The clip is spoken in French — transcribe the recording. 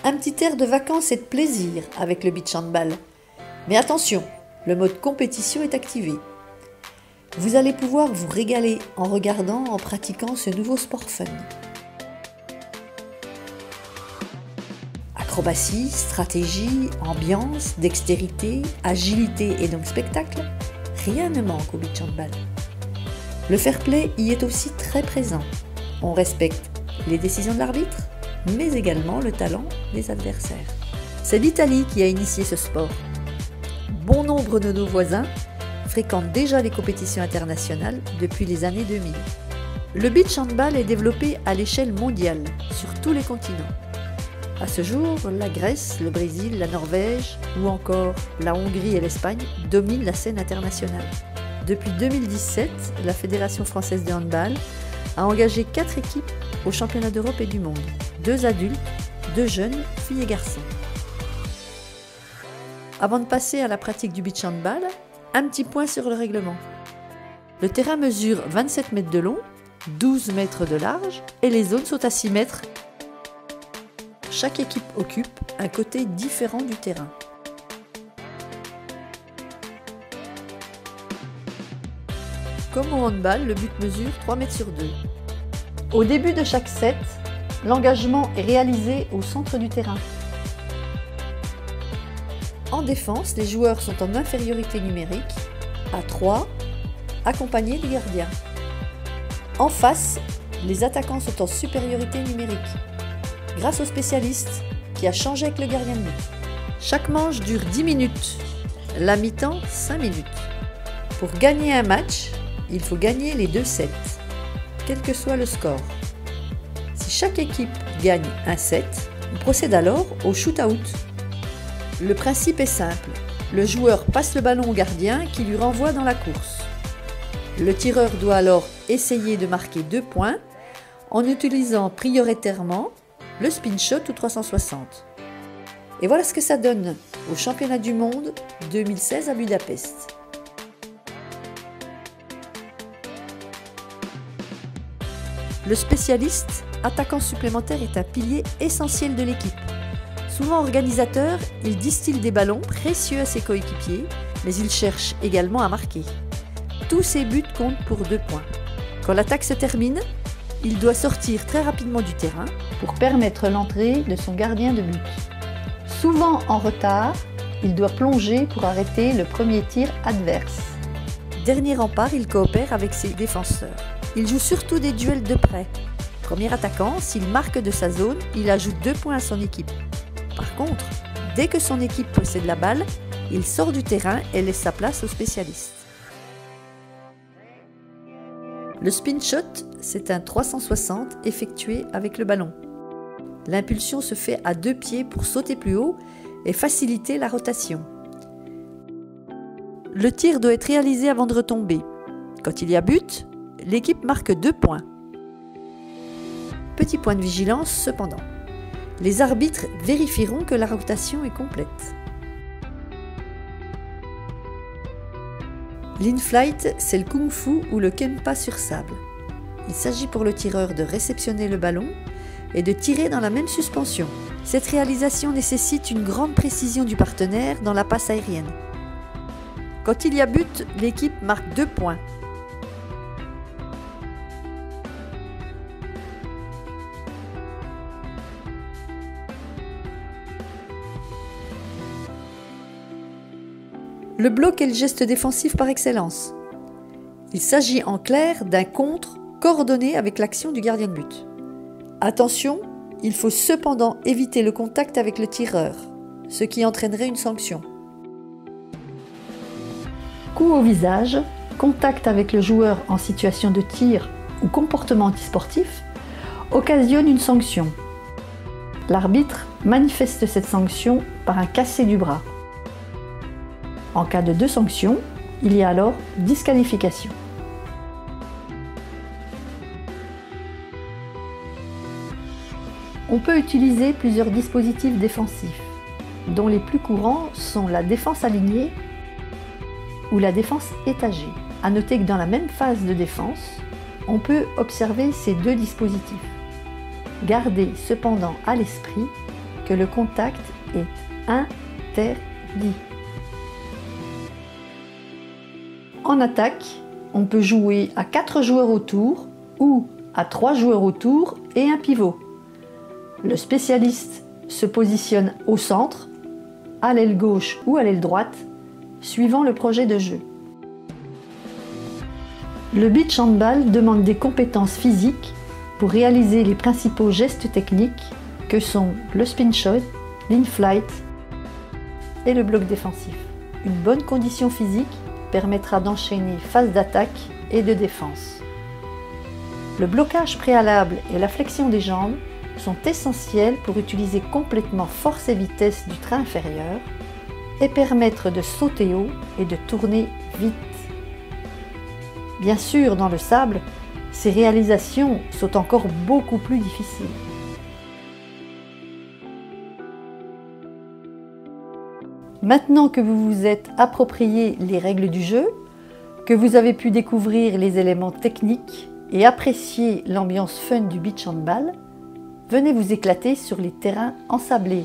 Un petit air de vacances et de plaisir avec le beach handball. Mais attention, le mode compétition est activé. Vous allez pouvoir vous régaler en regardant, en pratiquant ce nouveau sport fun. Acrobatie, stratégie, ambiance, dextérité, agilité et donc spectacle, rien ne manque au beach handball. Le fair play y est aussi très présent. On respecte les décisions de l'arbitre, mais également le talent des adversaires. C'est l'Italie qui a initié ce sport. Bon nombre de nos voisins fréquentent déjà les compétitions internationales depuis les années 2000. Le beach handball est développé à l'échelle mondiale, sur tous les continents. À ce jour, la Grèce, le Brésil, la Norvège ou encore la Hongrie et l'Espagne dominent la scène internationale. Depuis 2017, la Fédération française de handball a engagé 4 équipes aux championnats d'Europe et du monde, 2 adultes, 2 jeunes, filles et garçons. Avant de passer à la pratique du beach handball, un petit point sur le règlement. Le terrain mesure 27 mètres de long, 12 mètres de large et les zones sont à 6 mètres. Chaque équipe occupe un côté différent du terrain. Comme au handball, le but mesure 3 mètres sur 2. Au début de chaque set, l'engagement est réalisé au centre du terrain. En défense, les joueurs sont en infériorité numérique, à 3, accompagnés du gardien. En face, les attaquants sont en supériorité numérique, grâce au spécialiste qui a changé avec le gardien de but. Chaque manche dure 10 minutes, la mi-temps 5 minutes. Pour gagner un match, il faut gagner les 2 sets, quel que soit le score. Si chaque équipe gagne un set, on procède alors au shoot-out. Le principe est simple, le joueur passe le ballon au gardien qui lui renvoie dans la course. Le tireur doit alors essayer de marquer 2 points en utilisant prioritairement le spin shot ou 360. Et voilà ce que ça donne au championnat du monde 2016 à Budapest. Le spécialiste, attaquant supplémentaire, est un pilier essentiel de l'équipe. Souvent organisateur, il distille des ballons précieux à ses coéquipiers, mais il cherche également à marquer. Tous ses buts comptent pour 2 points. Quand l'attaque se termine, il doit sortir très rapidement du terrain pour permettre l'entrée de son gardien de but. Souvent en retard, il doit plonger pour arrêter le premier tir adverse. Dernier rempart, il coopère avec ses défenseurs. Il joue surtout des duels de près. Premier attaquant, s'il marque de sa zone, il ajoute 2 points à son équipe. Par contre, dès que son équipe possède la balle, il sort du terrain et laisse sa place au spécialiste. Le spin shot, c'est un 360 effectué avec le ballon. L'impulsion se fait à 2 pieds pour sauter plus haut et faciliter la rotation. Le tir doit être réalisé avant de retomber. Quand il y a but, l'équipe marque 2 points. Petit point de vigilance cependant. Les arbitres vérifieront que la rotation est complète. L'in-flight, c'est le kung-fu ou le kempa sur sable. Il s'agit pour le tireur de réceptionner le ballon et de tirer dans la même suspension. Cette réalisation nécessite une grande précision du partenaire dans la passe aérienne. Quand il y a but, l'équipe marque 2 points. Le bloc est le geste défensif par excellence. Il s'agit en clair d'un contre coordonné avec l'action du gardien de but. Attention, il faut cependant éviter le contact avec le tireur, ce qui entraînerait une sanction. Coup au visage, contact avec le joueur en situation de tir ou comportement antisportif occasionne une sanction. L'arbitre manifeste cette sanction par un cassé du bras. En cas de 2 sanctions, il y a alors disqualification. On peut utiliser plusieurs dispositifs défensifs, dont les plus courants sont la défense alignée ou la défense étagée. À noter que dans la même phase de défense, on peut observer ces 2 dispositifs. Gardez cependant à l'esprit que le contact est interdit. En attaque, on peut jouer à 4 joueurs autour ou à 3 joueurs autour et un pivot. Le spécialiste se positionne au centre, à l'aile gauche ou à l'aile droite, suivant le projet de jeu. Le beach handball demande des compétences physiques pour réaliser les principaux gestes techniques que sont le spin shot, l'in-flight et le bloc défensif. Une bonne condition physique permettra d'enchaîner phases d'attaque et de défense. Le blocage préalable et la flexion des jambes sont essentiels pour utiliser complètement force et vitesse du train inférieur et permettre de sauter haut et de tourner vite. Bien sûr, dans le sable, ces réalisations sont encore beaucoup plus difficiles. Maintenant que vous vous êtes approprié les règles du jeu, que vous avez pu découvrir les éléments techniques et apprécier l'ambiance fun du beach handball, venez vous éclater sur les terrains ensablés.